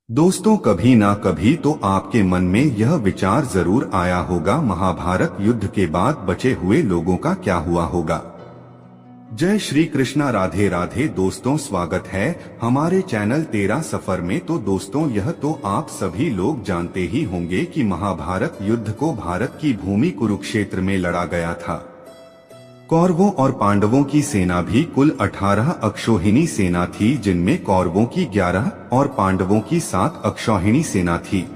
दोस्तों, कभी ना कभी तो आपके मन में यह विचार जरूर आया होगा, महाभारत युद्ध के बाद बचे हुए लोगों का क्या हुआ होगा। जय श्री कृष्णा, राधे राधे। दोस्तों, स्वागत है हमारे चैनल तेरा सफर में। तो दोस्तों, यह तो आप सभी लोग जानते ही होंगे कि महाभारत युद्ध को भारत की भूमि कुरुक्षेत्र में लड़ा गया था। कौरवों और पांडवों की सेना भी कुल 18 अक्षौहिणी सेना थी, जिनमें कौरवों की 11 और पांडवों की 7 अक्षौहिणी सेना थी।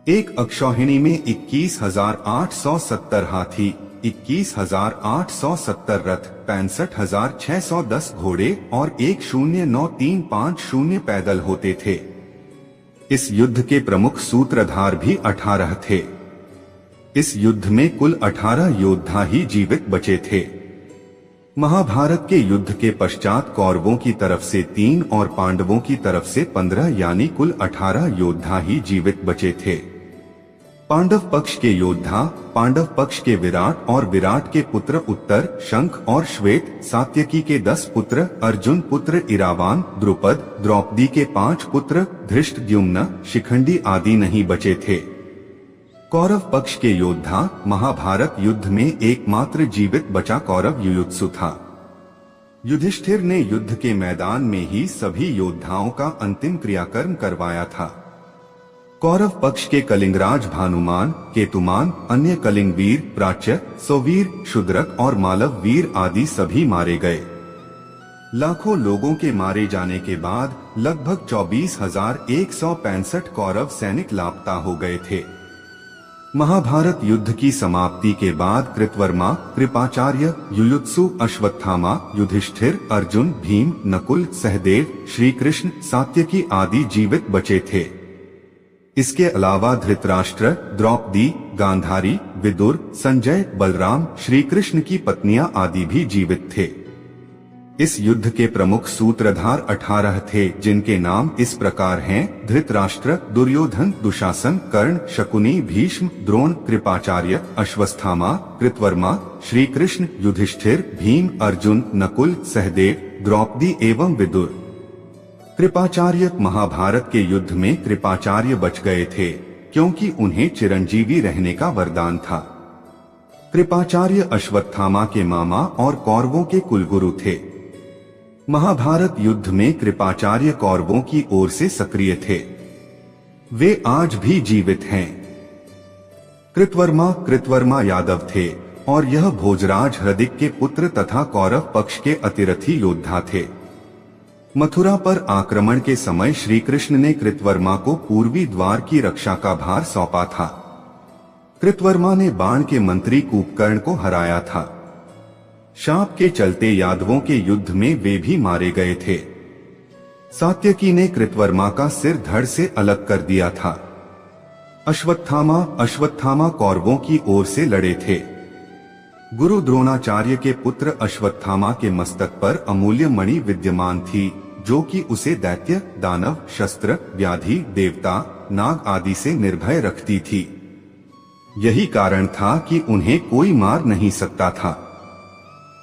एक अक्षौहिणी में 21,870 हाथी, 21,870 रथ, 65,610 घोड़े और 109,350 पैदल होते थे। इस युद्ध के प्रमुख सूत्रधार भी 18 थे। इस युद्ध में कुल 18 योद्धा ही जीवित बचे थे। महाभारत के युद्ध के पश्चात कौरवों की तरफ से 3 और पांडवों की तरफ से 15 यानी कुल 18 योद्धा ही जीवित बचे थे। पांडव पक्ष के योद्धा, पांडव पक्ष के विराट और विराट के पुत्र उत्तर, शंख और श्वेत, सात्यकी के 10 पुत्र, अर्जुन पुत्र इरावान, द्रुपद, द्रौपदी के 5 पुत्र, धृष्टद्युम्न, शिखंडी आदि नहीं बचे थे। कौरव पक्ष के योद्धा, महाभारत युद्ध में एकमात्र जीवित बचा कौरव युयुत्सु था। युधिष्ठिर ने युद्ध के मैदान में ही सभी योद्धाओं का अंतिम क्रियाकर्म करवाया था। कौरव पक्ष के कलिंगराज भानुमान, केतुमान, अन्य कलिंग वीर, प्राच्य, सौवीर, शूद्रक और मालव वीर आदि सभी मारे गए। लाखों लोगों के मारे जाने के बाद लगभग 24,165 कौरव सैनिक लापता हो गए थे। महाभारत युद्ध की समाप्ति के बाद कृतवर्मा, कृपाचार्य, युयुत्सु, अश्वत्थामा, युधिष्ठिर, अर्जुन, भीम, नकुल, सहदेव, श्री कृष्ण, सात्यकी आदि जीवित बचे थे। इसके अलावा धृतराष्ट्र, द्रौपदी, गांधारी, विदुर, संजय, बलराम, श्री कृष्ण की पत्नियां आदि भी जीवित थे। इस युद्ध के प्रमुख सूत्रधार 18 थे, जिनके नाम इस प्रकार हैं: धृतराष्ट्र, दुर्योधन, दुशासन, कर्ण, शकुनी, भीष्म, द्रोण, कृपाचार्य, अश्वत्थामा, कृतवर्मा, श्री कृष्ण, युधिष्ठिर, भीम, अर्जुन, नकुल, सहदेव, द्रौपदी एवं विदुर। कृपाचार्य, महाभारत के युद्ध में कृपाचार्य बच गए थे क्योंकि उन्हें चिरंजीवी रहने का वरदान था। कृपाचार्य अश्वत्थामा के मामा और कौरवों के कुलगुरु थे। महाभारत युद्ध में कृपाचार्य कौरवों की ओर से सक्रिय थे। वे आज भी जीवित हैं। कृतवर्मा यादव थे और यह भोजराज हृदिक के पुत्र तथा कौरव पक्ष के अतिरथी योद्धा थे। मथुरा पर आक्रमण के समय श्री कृष्ण ने कृतवर्मा को पूर्वी द्वार की रक्षा का भार सौंपा था। कृतवर्मा ने बाण के मंत्री कुंभकर्ण को हराया था। शाप के चलते यादवों के युद्ध में वे भी मारे गए थे। सात्यकी ने कृतवर्मा का सिर धड़ से अलग कर दिया था। अश्वत्थामा कौरवों की ओर से लड़े थे। गुरु द्रोणाचार्य के पुत्र अश्वत्थामा के मस्तक पर अमूल्य मणि विद्यमान थी, जो कि उसे दैत्य, दानव, शस्त्र, व्याधि, देवता, नाग आदि से निर्भय रखती थी। यही कारण था कि उन्हें कोई मार नहीं सकता था।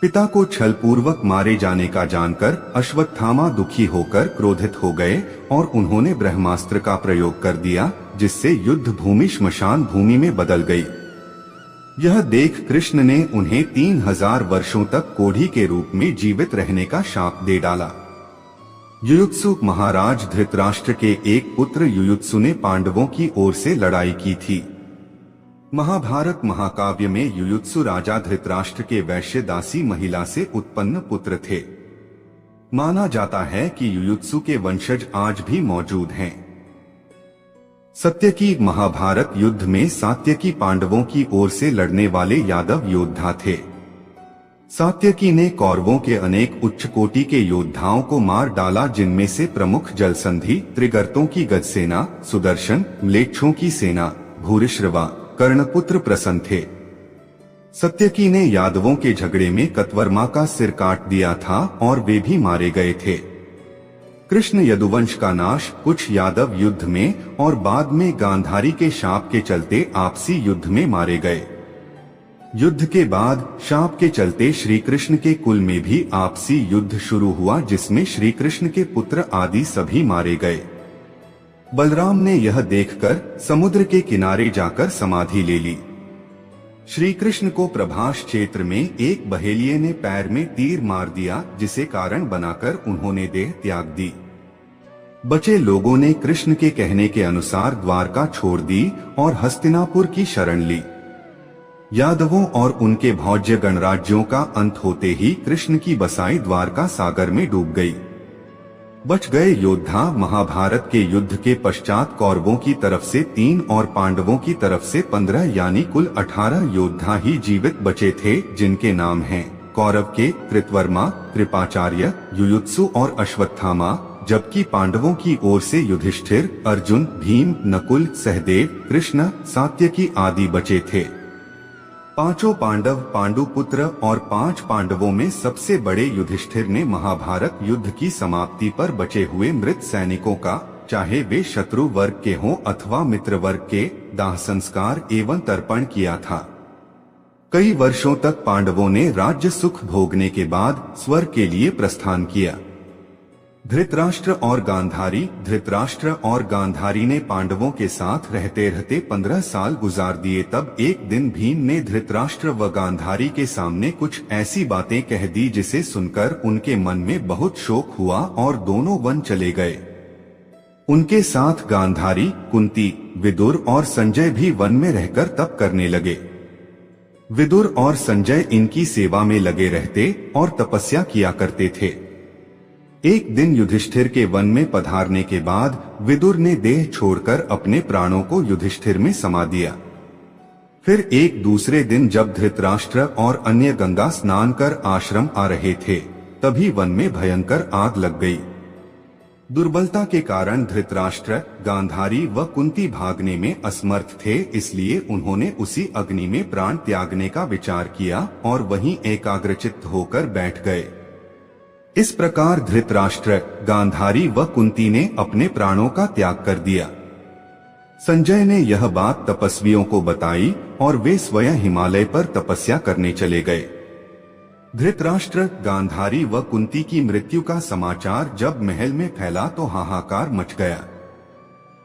पिता को छलपूर्वक मारे जाने का जानकर अश्वत्थामा दुखी होकर क्रोधित हो गए और उन्होंने ब्रह्मास्त्र का प्रयोग कर दिया, जिससे युद्ध भूमि श्मशान भूमि में बदल गई। यह देख कृष्ण ने उन्हें 3000 वर्षों तक कोढ़ी के रूप में जीवित रहने का शाप दे डाला। युयुत्सु, महाराज धृतराष्ट्र के एक पुत्र युयुत्सु ने पांडवों की ओर से लड़ाई की थी। महाभारत महाकाव्य में युयुत्सु राजा धृतराष्ट्र के वैश्य दासी महिला से उत्पन्न पुत्र थे। माना जाता है कि युयुत्सु के वंशज आज भी मौजूद हैं। सात्यकी, महाभारत युद्ध में सात्यकी पांडवों की ओर से लड़ने वाले यादव योद्धा थे। सात्यकी ने कौरवों के अनेक उच्च कोटि के योद्धाओं को मार डाला, जिनमें से प्रमुख जलसंधि, त्रिगर्तों की गजसेना, सुदर्शन, म्लेच्छों की सेना, भूरिश्रवा, कर्णपुत्र प्रसन्न थे। सात्यकी ने यादवों के झगड़े में कृतवर्मा का सिर काट दिया था और वे भी मारे गए थे। कृष्ण यदुवंश का नाश कुछ यादव युद्ध में और बाद में गांधारी के शाप के चलते आपसी युद्ध में मारे गए। युद्ध के बाद शाप के चलते श्री कृष्ण के कुल में भी आपसी युद्ध शुरू हुआ, जिसमें श्री कृष्ण के पुत्र आदि सभी मारे गए। बलराम ने यह देखकर समुद्र के किनारे जाकर समाधि ले ली। श्री कृष्ण को प्रभास क्षेत्र में एक बहेलिये ने पैर में तीर मार दिया, जिसे कारण बनाकर उन्होंने देह त्याग दी। बचे लोगों ने कृष्ण के कहने के अनुसार द्वारका छोड़ दी और हस्तिनापुर की शरण ली। यादवों और उनके भौज्य गणराज्यों का अंत होते ही कृष्ण की बसाई द्वारका सागर में डूब गई। बच गए योद्धा महाभारत के युद्ध के पश्चात कौरवों की तरफ से 3 और पांडवों की तरफ से 15 यानी कुल 18 योद्धा ही जीवित बचे थे, जिनके नाम हैं कौरव के कृतवर्मा, कृपाचार्य, युयुत्सु और अश्वत्थामा, जबकि पांडवों की ओर से युधिष्ठिर, अर्जुन, भीम, नकुल, सहदेव, कृष्ण, सात्यकी आदि बचे थे। पांचों पांडव पांडुपुत्र और 5 पांडवों में सबसे बड़े युधिष्ठिर ने महाभारत युद्ध की समाप्ति पर बचे हुए मृत सैनिकों का, चाहे वे शत्रु वर्ग के हों अथवा मित्र वर्ग के, दाह संस्कार एवं तर्पण किया था। कई वर्षों तक पांडवों ने राज्य सुख भोगने के बाद स्वर्ग के लिए प्रस्थान किया। धृतराष्ट्र और गांधारी ने पांडवों के साथ रहते रहते 15 साल गुजार दिए। तब एक दिन भीम ने धृतराष्ट्र व गांधारी के सामने कुछ ऐसी बातें कह दी जिसे सुनकर उनके मन में बहुत शोक हुआ और दोनों वन चले गए। उनके साथ गांधारी, कुंती, विदुर और संजय भी वन में रहकर तप करने लगे। विदुर और संजय इनकी सेवा में लगे रहते और तपस्या किया करते थे। एक दिन युधिष्ठिर के वन में पधारने के बाद विदुर ने देह छोड़कर अपने प्राणों को युधिष्ठिर में समा दिया। फिर एक दूसरे दिन जब धृतराष्ट्र और अन्य गंगा स्नान कर आश्रम आ रहे थे, तभी वन में भयंकर आग लग गई। दुर्बलता के कारण धृतराष्ट्र, गांधारी व कुंती भागने में असमर्थ थे, इसलिए उन्होंने उसी अग्नि में प्राण त्यागने का विचार किया और वहीं एकाग्रचित्त होकर बैठ गए। इस प्रकार धृतराष्ट्र, गांधारी व कुंती ने अपने प्राणों का त्याग कर दिया। संजय ने यह बात तपस्वियों को बताई और वे स्वयं हिमालय पर तपस्या करने चले गए। धृतराष्ट्र, गांधारी व कुंती की मृत्यु का समाचार जब महल में फैला तो हाहाकार मच गया।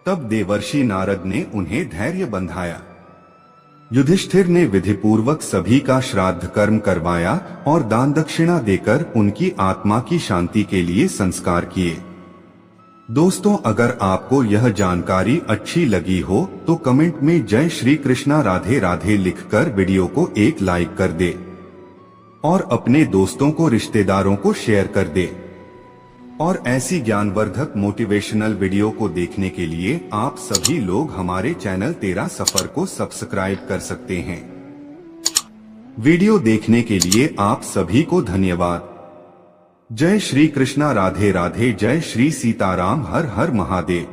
तब देवर्षि नारद ने उन्हें धैर्य बंधाया। युधिष्ठिर ने विधिपूर्वक सभी का श्राद्ध कर्म करवाया और दान दक्षिणा देकर उनकी आत्मा की शांति के लिए संस्कार किए। दोस्तों, अगर आपको यह जानकारी अच्छी लगी हो तो कमेंट में जय श्री कृष्णा राधे राधे लिखकर वीडियो को एक लाइक कर दे और अपने दोस्तों को, रिश्तेदारों को शेयर कर दे। और ऐसी ज्ञानवर्धक मोटिवेशनल वीडियो को देखने के लिए आप सभी लोग हमारे चैनल तेरा सफर को सब्सक्राइब कर सकते हैं। वीडियो देखने के लिए आप सभी को धन्यवाद। जय श्री कृष्णा राधे राधे, जय श्री सीताराम, हर हर महादेव।